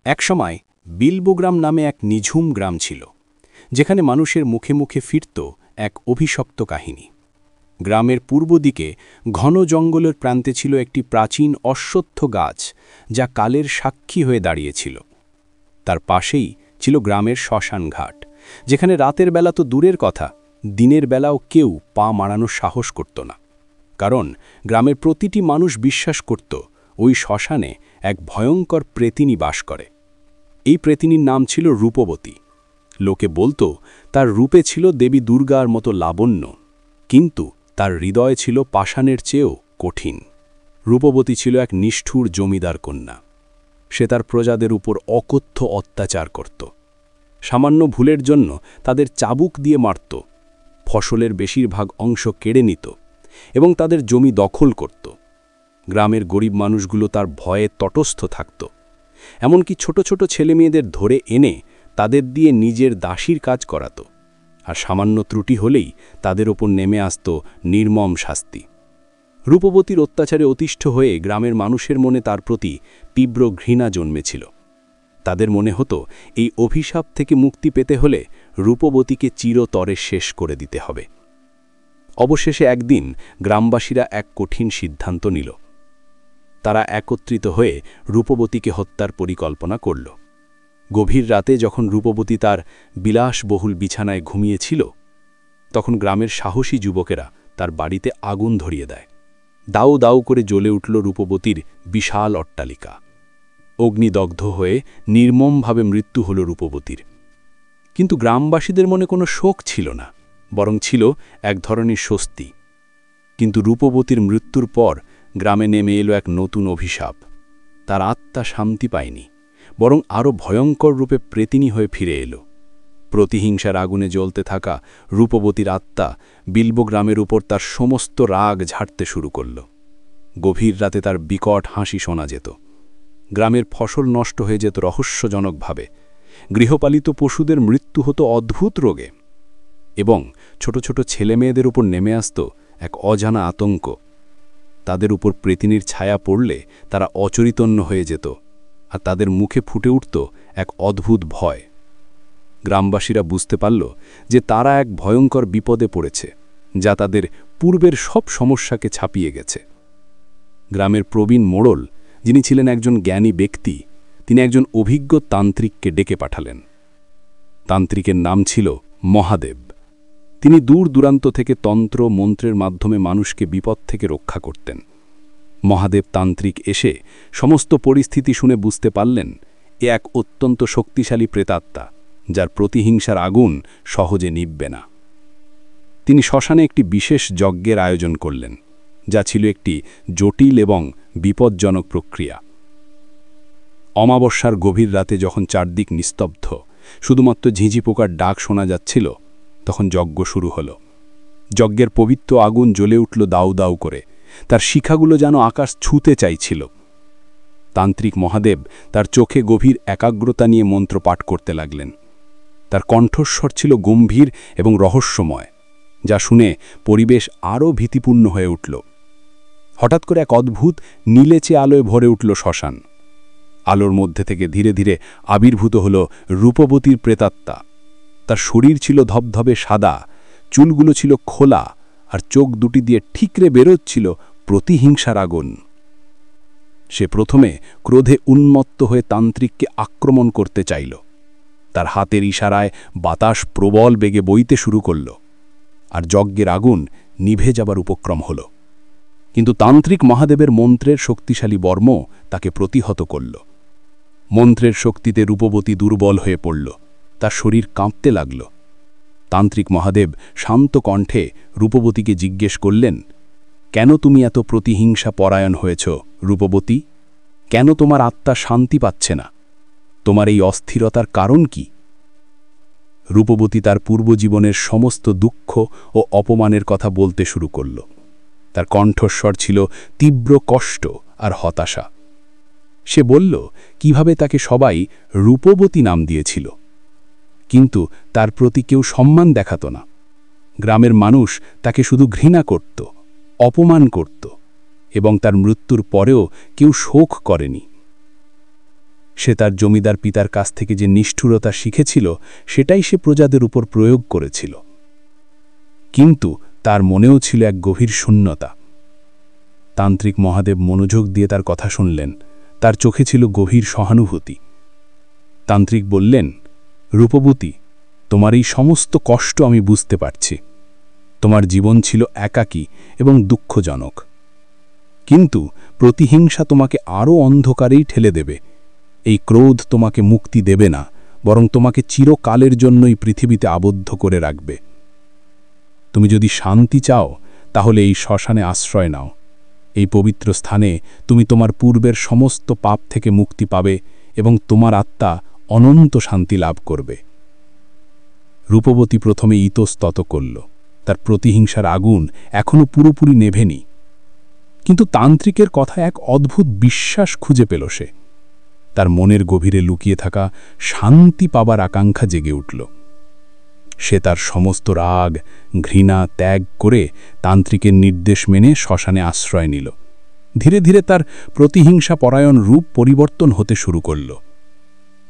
একসময় বিলবোগ্রাম নামে এক নিঝুম গ্রাম ছিল, যেখানে মানুষের মুখে মুখে ফিরত এক অভিশপ্ত কাহিনী। গ্রামের পূর্ব দিকে ঘন জঙ্গলের প্রান্তে ছিল একটি প্রাচীন অশ্বত্থ গাছ, যা কালের সাক্ষী হয়ে দাঁড়িয়েছিল। তার পাশেই ছিল গ্রামের শ্মশান ঘাট, যেখানে রাতের বেলা তো দূরের কথা, দিনের বেলাও কেউ পা মারানোর সাহস করত না। কারণ গ্রামের প্রতিটি মানুষ বিশ্বাস করত ওই শ্মশানে এক ভয়ঙ্কর প্রেতিনী বাস করে। এই প্রেতিনীর নাম ছিল রূপবতী। লোকে বলতো তার রূপে ছিল দেবী দুর্গার মতো লাবণ্য, কিন্তু তার হৃদয় ছিল পাষাণের চেয়েও কঠিন। রূপবতী ছিল এক নিষ্ঠুর জমিদার কন্যা। সে তার প্রজাদের উপর অকথ্য অত্যাচার করত। সামান্য ভুলের জন্য তাদের চাবুক দিয়ে মারত, ফসলের বেশিরভাগ অংশ কেড়ে নিত এবং তাদের জমি দখল করত। গ্রামের গরিব মানুষগুলো তার ভয়ে তটস্থ থাকত। এমনকি ছোট ছোট ছেলেমেয়েদের ধরে এনে তাদের দিয়ে নিজের দাসীর কাজ করাত, আর সামান্য ত্রুটি হলেই তাদের ওপর নেমে আসত নির্মম শাস্তি। রূপবতীর অত্যাচারে অতিষ্ঠ হয়ে গ্রামের মানুষের মনে তার প্রতি তীব্র ঘৃণা জন্মেছিল। তাদের মনে হতো এই অভিশাপ থেকে মুক্তি পেতে হলে রূপবতীকে চিরতরে শেষ করে দিতে হবে। অবশেষে একদিন গ্রামবাসীরা এক কঠিন সিদ্ধান্ত নিল। তারা একত্রিত হয়ে রূপবতীকে হত্যার পরিকল্পনা করল। গভীর রাতে যখন রূপবতী তার বিলাসবহুল বিছানায় ঘুমিয়েছিল, তখন গ্রামের সাহসী যুবকেরা তার বাড়িতে আগুন ধরিয়ে দেয়। দাউ দাউ করে জ্বলে উঠল রূপবতীর বিশাল অট্টালিকা। অগ্নিদগ্ধ হয়ে নির্মমভাবে মৃত্যু হল রূপবতীর। কিন্তু গ্রামবাসীদের মনে কোনো শোক ছিল না, বরং ছিল এক ধরনের স্বস্তি। কিন্তু রূপবতীর মৃত্যুর পর গ্রামে নেমে এলো এক নতুন অভিশাপ। তার আত্মা শান্তি পায়নি, বরং আরও ভয়ঙ্কর রূপে প্রেতিনী হয়ে ফিরে এলো। প্রতিহিংসার আগুনে জ্বলতে থাকা রূপবতীর আত্মা বিলবো গ্রামের উপর তার সমস্ত রাগ ঝাড়তে শুরু করল। গভীর রাতে তার বিকট হাসি শোনা যেত। গ্রামের ফসল নষ্ট হয়ে যেত রহস্যজনকভাবে। গৃহপালিত পশুদের মৃত্যু হতো অদ্ভুত রোগে, এবং ছোট ছোট ছেলেমেয়েদের উপর নেমে আসত এক অজানা আতঙ্ক। তাদের উপর প্রেতিনীর ছায়া পড়লে তারা অচৈতন্য হয়ে যেত, আর তাদের মুখে ফুটে উঠত এক অদ্ভুত ভয়। গ্রামবাসীরা বুঝতে পারল যে তারা এক ভয়ঙ্কর বিপদে পড়েছে, যা তাদের পূর্বের সব সমস্যাকে ছাপিয়ে গেছে। গ্রামের প্রবীণ মোড়ল, যিনি ছিলেন একজন জ্ঞানী ব্যক্তি, তিনি একজন অভিজ্ঞ তান্ত্রিককে ডেকে পাঠালেন। তান্ত্রিকের নাম ছিল মহাদেব। তিনি দূর দূরান্ত থেকে তন্ত্র মন্ত্রের মাধ্যমে মানুষকে বিপদ থেকে রক্ষা করতেন। মহাদেব তান্ত্রিক এসে সমস্ত পরিস্থিতি শুনে বুঝতে পারলেন এ এক অত্যন্ত শক্তিশালী প্রেতাত্মা, যার প্রতিহিংসার আগুন সহজে নিববে না। তিনি শ্মশানে একটি বিশেষ যজ্ঞের আয়োজন করলেন, যা ছিল একটি জটিল এবং বিপজ্জনক প্রক্রিয়া। অমাবস্যার গভীর রাতে যখন চারদিক নিস্তব্ধ, শুধুমাত্র ঝিঁঝি পোকার ডাক শোনা যাচ্ছিল, তখন যজ্ঞ শুরু হল। যজ্ঞের পবিত্র আগুন জ্বলে উঠল দাউ দাউ করে। তার শিখাগুলো যেন আকাশ ছুঁতে চাইছিল। তান্ত্রিক মহাদেব তার চোখে গভীর একাগ্রতা নিয়ে মন্ত্র পাঠ করতে লাগলেন। তার কণ্ঠস্বর ছিল গম্ভীর এবং রহস্যময়, যা শুনে পরিবেশ আরও ভীতিপূর্ণ হয়ে উঠল। হঠাৎ করে এক অদ্ভুত নীলেচে আলোয় ভরে উঠল শ্মশান। আলোর মধ্যে থেকে ধীরে ধীরে আবির্ভূত হল রূপবতীর প্রেতাত্মা। তার শরীর ছিল ধবধবে সাদা, চুলগুলো ছিল খোলা, আর চোখ দুটি দিয়ে ঠিকরে বেরোচ্ছিল প্রতিহিংসার আগুন। সে প্রথমে ক্রোধে উন্মত্ত হয়ে তান্ত্রিককে আক্রমণ করতে চাইল। তার হাতের ইশারায় বাতাস প্রবল বেগে বইতে শুরু করল, আর যজ্ঞের আগুন নিভে যাবার উপক্রম হল। কিন্তু তান্ত্রিক মহাদেবের মন্ত্রের শক্তিশালী বর্ম তাকে প্রতিহত করল। মন্ত্রের শক্তিতে রূপবতী দুর্বল হয়ে পড়ল, তার শরীর কাঁপতে লাগল। তান্ত্রিক মহাদেব শান্ত কণ্ঠে রূপবতীকে জিজ্ঞেস করলেন, কেন তুমি এত প্রতিহিংসা পরায়ণ হয়েছ রূপবতী? কেন তোমার আত্মা শান্তি পাচ্ছে না? তোমার এই অস্থিরতার কারণ কি? রূপবতী তার পূর্বজীবনের সমস্ত দুঃখ ও অপমানের কথা বলতে শুরু করল। তার কণ্ঠস্বর ছিল তীব্র কষ্ট আর হতাশা। সে বলল কিভাবে তাকে সবাই রূপবতী নাম দিয়েছিল, কিন্তু তার প্রতি কেউ সম্মান দেখাত না। গ্রামের মানুষ তাকে শুধু ঘৃণা করত, অপমান করত, এবং তার মৃত্যুর পরেও কেউ শোক করেনি। সে তার জমিদার পিতার কাছ থেকে যে নিষ্ঠুরতা শিখেছিল সেটাই সে প্রজাদের উপর প্রয়োগ করেছিল। কিন্তু তার মনেও ছিল এক গভীর শূন্যতা। তান্ত্রিক মহাদেব মনোযোগ দিয়ে তার কথা শুনলেন। তার চোখে ছিল গভীর সহানুভূতি। তান্ত্রিক বললেন, রূপবতী, তোমার এই সমস্ত কষ্ট আমি বুঝতে পারছি। তোমার জীবন ছিল একাকী এবং দুঃখজনক। কিন্তু প্রতিহিংসা তোমাকে আরও অন্ধকারেই ঠেলে দেবে। এই ক্রোধ তোমাকে মুক্তি দেবে না, বরং তোমাকে চিরকালের জন্যই পৃথিবীতে আবদ্ধ করে রাখবে। তুমি যদি শান্তি চাও, তাহলে এই শ্মশানে আশ্রয় নাও। এই পবিত্র স্থানে তুমি তোমার পূর্বের সমস্ত পাপ থেকে মুক্তি পাবে এবং তোমার আত্মা অনন্ত শান্তি লাভ করবে। রূপবতী প্রথমে ইতস্তত করল। তার প্রতিহিংসার আগুন এখনও পুরোপুরি নেভেনি। কিন্তু তান্ত্রিকের কথা এক অদ্ভুত বিশ্বাস খুঁজে পেল সে। তার মনের গভীরে লুকিয়ে থাকা শান্তি পাবার আকাঙ্ক্ষা জেগে উঠল। সে তার সমস্ত রাগ, ঘৃণা ত্যাগ করে তান্ত্রিকের নির্দেশ মেনে শ্মশানে আশ্রয় নিল। ধীরে ধীরে তার প্রতিহিংসা পরায়ণ রূপ পরিবর্তন হতে শুরু করল।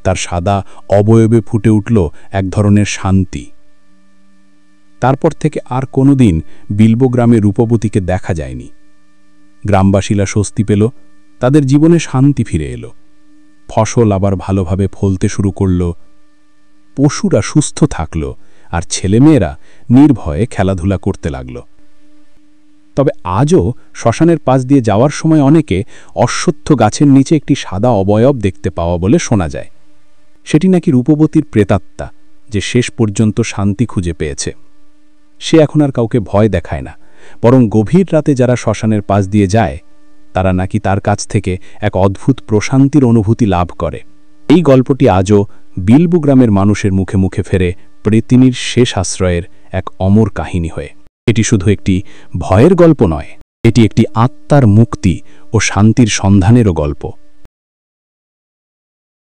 তার সাদা অবয়বে ফুটে উঠল এক ধরনের শান্তি। তারপর থেকে আর কোনোদিন বিলবো গ্রামে রূপবতীকে দেখা যায়নি। গ্রামবাসীরা স্বস্তি পেল, তাদের জীবনে শান্তি ফিরে এলো। ফসল আবার ভালোভাবে ফলতে শুরু করল, পশুরা সুস্থ থাকল, আর ছেলেমেয়েরা নির্ভয়ে খেলাধুলা করতে লাগল। তবে আজও শ্মশানের পাশ দিয়ে যাওয়ার সময় অনেকে অশ্বত্থ গাছের নিচে একটি সাদা অবয়ব দেখতে পাওয়া বলে শোনা যায়। সেটি নাকি রূপবতীর প্রেতাত্মা, যে শেষ পর্যন্ত শান্তি খুঁজে পেয়েছে। সে এখন আর কাউকে ভয় দেখায় না, বরং গভীর রাতে যারা শ্মশানের পাশ দিয়ে যায় তারা নাকি তার কাছ থেকে এক অদ্ভুত প্রশান্তির অনুভূতি লাভ করে। এই গল্পটি আজও বিলবো গ্রামের মানুষের মুখে মুখে ফেরে প্রেতিনীর শেষ আশ্রয়ের এক অমর কাহিনী হয়ে। এটি শুধু একটি ভয়ের গল্প নয়, এটি একটি আত্মার মুক্তি ও শান্তির সন্ধানেরও গল্প।